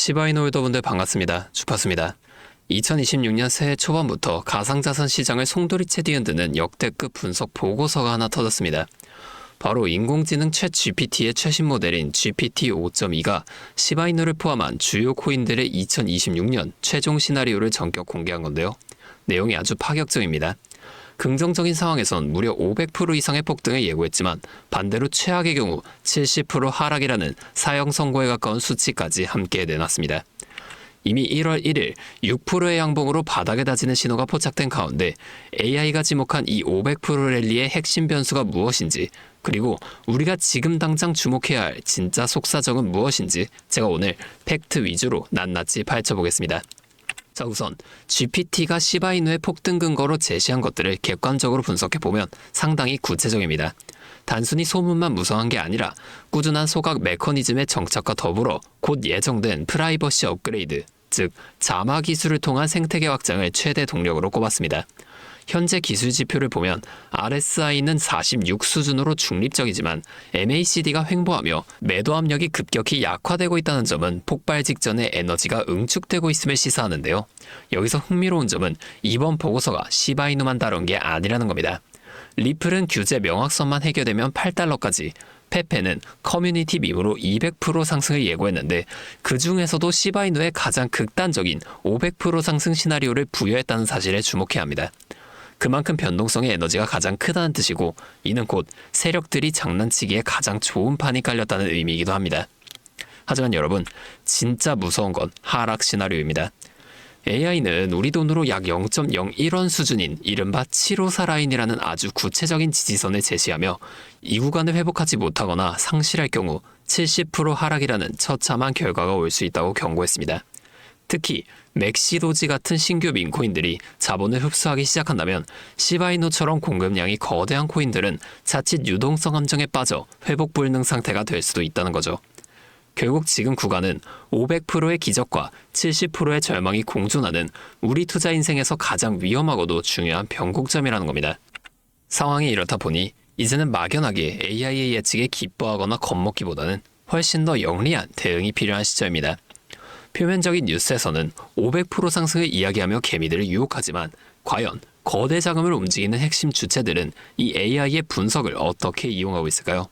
시바이노유저분들 반갑습니다. 주파수입니다. 2026년 새해 초반부터 가상자산 시장을 송두리째 뒤흔드는 역대급 분석 보고서가 하나 터졌습니다. 바로 인공지능 챗 GPT의 최신 모델인 GPT 5.2가 시바이누를 포함한 주요 코인들의 2026년 최종 시나리오를 전격 공개한 건데요. 내용이 아주 파격적입니다. 긍정적인 상황에선 무려 500% 이상의 폭등을 예고했지만 반대로 최악의 경우 70% 하락이라는 사형 선고에 가까운 수치까지 함께 내놨습니다. 이미 1월 1일 6%의 양봉으로 바닥에 다지는 신호가 포착된 가운데 AI가 지목한 이 500% 랠리의 핵심 변수가 무엇인지, 그리고 우리가 지금 당장 주목해야 할 진짜 속사정은 무엇인지 제가 오늘 팩트 위주로 낱낱이 파헤쳐보겠습니다. 자, 우선 GPT가 시바이누의 폭등 근거로 제시한 것들을 객관적으로 분석해보면 상당히 구체적입니다. 단순히 소문만 무성한 게 아니라 꾸준한 소각 메커니즘의 정착과 더불어 곧 예정된 프라이버시 업그레이드, 즉 자마 기술을 통한 생태계 확장을 최대 동력으로 꼽았습니다. 현재 기술 지표를 보면 RSI는 46 수준으로 중립적이지만 MACD가 횡보하며 매도 압력이 급격히 약화되고 있다는 점은 폭발 직전에 에너지가 응축되고 있음을 시사하는데요. 여기서 흥미로운 점은 이번 보고서가 시바이누만 다룬 게 아니라는 겁니다. 리플은 규제 명확성만 해결되면 8달러까지, 페페는 커뮤니티 밈으로 200% 상승을 예고했는데 그 중에서도 시바이누의 가장 극단적인 500% 상승 시나리오를 부여했다는 사실에 주목해야 합니다. 그만큼 변동성의 에너지가 가장 크다는 뜻이고, 이는 곧 세력들이 장난치기에 가장 좋은 판이 깔렸다는 의미이기도 합니다. 하지만 여러분, 진짜 무서운 건 하락 시나리오입니다. AI는 우리 돈으로 약 0.01원 수준인 이른바 754 라인이라는 아주 구체적인 지지선을 제시하며 이 구간을 회복하지 못하거나 상실할 경우 70% 하락이라는 처참한 결과가 올 수 있다고 경고했습니다. 특히 맥시도지 같은 신규 민코인들이 자본을 흡수하기 시작한다면 시바이누처럼 공급량이 거대한 코인들은 자칫 유동성 함정에 빠져 회복 불능 상태가 될 수도 있다는 거죠. 결국 지금 구간은 500%의 기적과 70%의 절망이 공존하는 우리 투자 인생에서 가장 위험하고도 중요한 변곡점이라는 겁니다. 상황이 이렇다 보니 이제는 막연하게 AI의 예측에 기뻐하거나 겁먹기보다는 훨씬 더 영리한 대응이 필요한 시점입니다. 표면적인 뉴스에서는 500% 상승을 이야기하며 개미들을 유혹하지만 과연 거대 자금을 움직이는 핵심 주체들은 이 AI의 분석을 어떻게 이용하고 있을까요?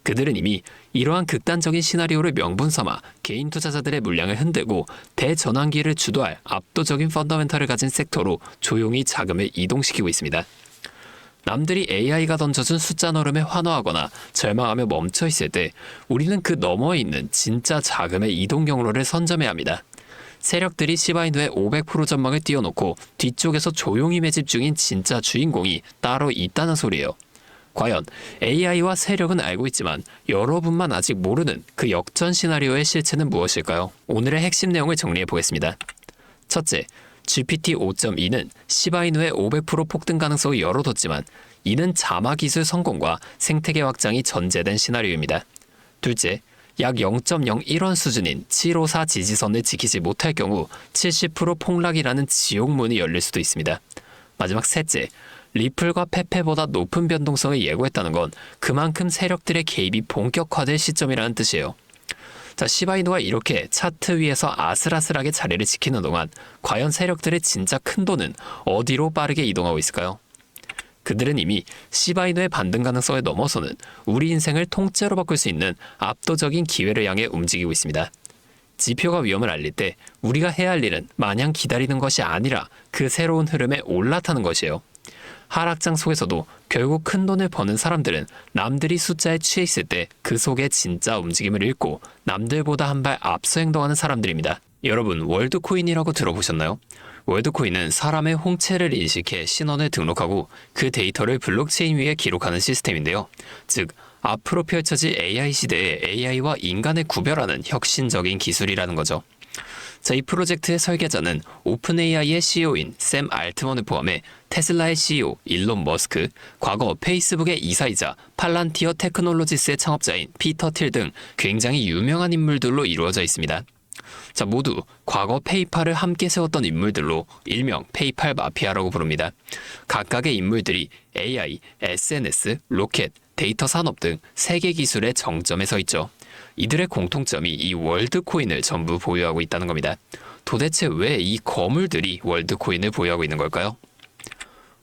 그들은 이미 이러한 극단적인 시나리오를 명분 삼아 개인 투자자들의 물량을 흔들고 대전환기를 주도할 압도적인 펀더멘털을 가진 섹터로 조용히 자금을 이동시키고 있습니다. 남들이 AI가 던져준 숫자 노름에 환호하거나 절망하며 멈춰있을 때 우리는 그 너머에 있는 진짜 자금의 이동 경로를 선점해야 합니다. 세력들이 시바이누의 500% 전망을 띄워놓고 뒤쪽에서 조용히 매집 중인 진짜 주인공이 따로 있다는 소리예요. 과연 AI와 세력은 알고 있지만 여러분만 아직 모르는 그 역전 시나리오의 실체는 무엇일까요? 오늘의 핵심 내용을 정리해 보겠습니다. 첫째, GPT 5.2는 시바이누의 500% 폭등 가능성을 열어뒀지만 이는 자마 기술 성공과 생태계 확장이 전제된 시나리오입니다. 둘째, 약 0.01원 수준인 754 지지선을 지키지 못할 경우 70% 폭락이라는 지옥문이 열릴 수도 있습니다. 마지막 셋째, 리플과 페페보다 높은 변동성을 예고했다는 건 그만큼 세력들의 개입이 본격화될 시점이라는 뜻이에요. 자, 시바이누가 이렇게 차트 위에서 아슬아슬하게 자리를 지키는 동안 과연 세력들의 진짜 큰 돈은 어디로 빠르게 이동하고 있을까요? 그들은 이미 시바이누의 반등 가능성을 넘어서는 우리 인생을 통째로 바꿀 수 있는 압도적인 기회를 향해 움직이고 있습니다. 지표가 위험을 알릴 때 우리가 해야 할 일은 마냥 기다리는 것이 아니라 그 새로운 흐름에 올라타는 것이에요. 하락장 속에서도 결국 큰 돈을 버는 사람들은 남들이 숫자에 취해 있을 때 그 속에 진짜 움직임을 잃고 남들보다 한 발 앞서 행동하는 사람들입니다. 여러분, 월드코인이라고 들어보셨나요? 월드코인은 사람의 홍채를 인식해 신원을 등록하고 그 데이터를 블록체인 위에 기록하는 시스템인데요. 즉, 앞으로 펼쳐질 AI 시대에 AI와 인간을 구별하는 혁신적인 기술이라는 거죠. 자, 이 프로젝트의 설계자는 오픈AI의 CEO인 샘 알트먼을 포함해 테슬라의 CEO 일론 머스크, 과거 페이스북의 이사이자 팔란티어 테크놀로지스의 창업자인 피터 틸 등 굉장히 유명한 인물들로 이루어져 있습니다. 자, 모두 과거 페이팔을 함께 세웠던 인물들로 일명 페이팔 마피아라고 부릅니다. 각각의 인물들이 AI, SNS, 로켓, 데이터 산업 등 세계 기술의 정점에 서 있죠. 이들의 공통점이 이 월드코인을 전부 보유하고 있다는 겁니다. 도대체 왜 이 거물들이 월드코인을 보유하고 있는 걸까요?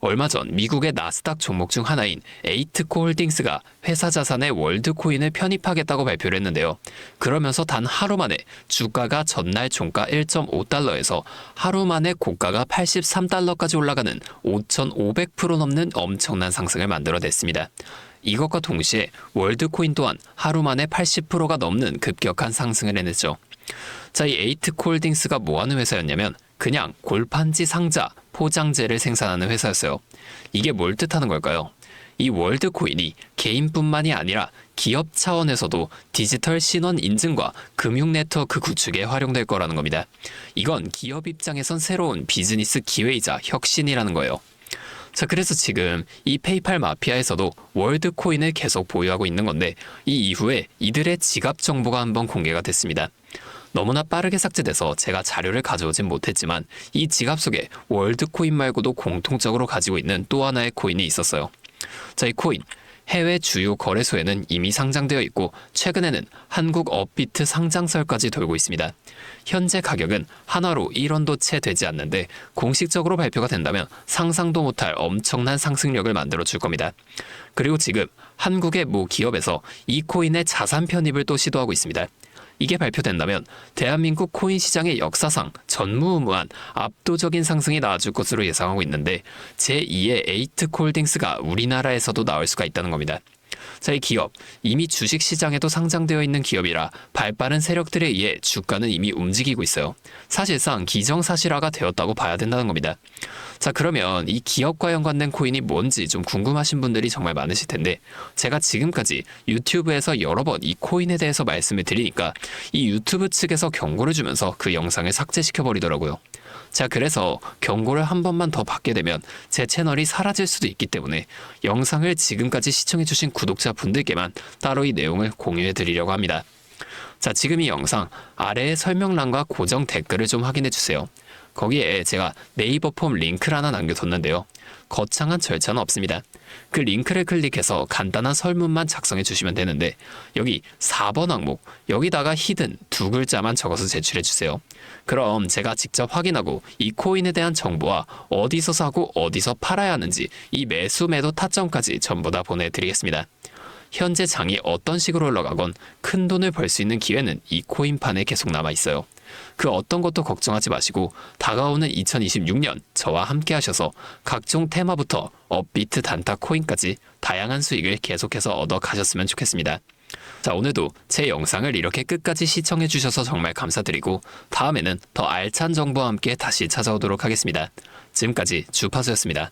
얼마 전 미국의 나스닥 종목 중 하나인 에이트코 홀딩스가 회사 자산에 월드코인을 편입하겠다고 발표를 했는데요. 그러면서 단 하루 만에 주가가 전날 종가 1.5달러에서 하루 만에 고가가 83달러까지 올라가는 5,500% 넘는 엄청난 상승을 만들어냈습니다. 이것과 동시에 월드코인 또한 하루 만에 80%가 넘는 급격한 상승을 해냈죠. 자, 이 에이트코 홀딩스가 뭐하는 회사였냐면 그냥 골판지 상자, 포장재를 생산하는 회사였어요. 이게 뭘 뜻하는 걸까요? 이 월드코인이 개인뿐만이 아니라 기업 차원에서도 디지털 신원 인증과 금융 네트워크 구축에 활용될 거라는 겁니다. 이건 기업 입장에선 새로운 비즈니스 기회이자 혁신이라는 거예요. 자, 그래서 지금 이 페이팔 마피아에서도 월드코인을 계속 보유하고 있는 건데 이 이후에 이들의 지갑 정보가 한번 공개가 됐습니다. 너무나 빠르게 삭제돼서 제가 자료를 가져오진 못했지만 이 지갑 속에 월드코인 말고도 공통적으로 가지고 있는 또 하나의 코인이 있었어요. 자, 이 코인 해외 주요 거래소에는 이미 상장되어 있고 최근에는 한국 업비트 상장설까지 돌고 있습니다. 현재 가격은 하나로 1원도 채 되지 않는데 공식적으로 발표가 된다면 상상도 못할 엄청난 상승력을 만들어 줄 겁니다. 그리고 지금 한국의 모 기업에서 이 코인의 자산 편입을 또 시도하고 있습니다. 이게 발표된다면 대한민국 코인 시장의 역사상 전무후무한 압도적인 상승이 나와줄 것으로 예상하고 있는데 제2의 에이트코 홀딩스가 우리나라에서도 나올 수가 있다는 겁니다. 자, 이 기업 이미 주식시장에도 상장되어 있는 기업이라 발빠른 세력들에 의해 주가는 이미 움직이고 있어요. 사실상 기정사실화가 되었다고 봐야 된다는 겁니다. 자, 그러면 이 기업과 연관된 코인이 뭔지 좀 궁금하신 분들이 정말 많으실 텐데 제가 지금까지 유튜브에서 여러 번 이 코인에 대해서 말씀을 드리니까 이 유튜브 측에서 경고를 주면서 그 영상을 삭제시켜 버리더라고요. 자, 그래서 경고를 한 번만 더 받게 되면 제 채널이 사라질 수도 있기 때문에 영상을 지금까지 시청해주신 구독자분들께만 따로 이 내용을 공유해 드리려고 합니다. 자, 지금 이 영상 아래의 설명란과 고정 댓글을 좀 확인해 주세요. 거기에 제가 네이버 폼 링크를 하나 남겨뒀는데요. 거창한 절차는 없습니다. 그 링크를 클릭해서 간단한 설문만 작성해 주시면 되는데 여기 4번 항목, 여기다가 히든 두 글자만 적어서 제출해 주세요. 그럼 제가 직접 확인하고 이 코인에 대한 정보와 어디서 사고 어디서 팔아야 하는지 이 매수 매도 타점까지 전부 다 보내드리겠습니다. 현재 장이 어떤 식으로 올라가건 큰 돈을 벌 수 있는 기회는 이 코인판에 계속 남아있어요. 그 어떤 것도 걱정하지 마시고 다가오는 2026년 저와 함께 하셔서 각종 테마부터 업비트 단타 코인까지 다양한 수익을 계속해서 얻어 가셨으면 좋겠습니다. 자, 오늘도 제 영상을 이렇게 끝까지 시청해 주셔서 정말 감사드리고 다음에는 더 알찬 정보와 함께 다시 찾아오도록 하겠습니다. 지금까지 주파수였습니다.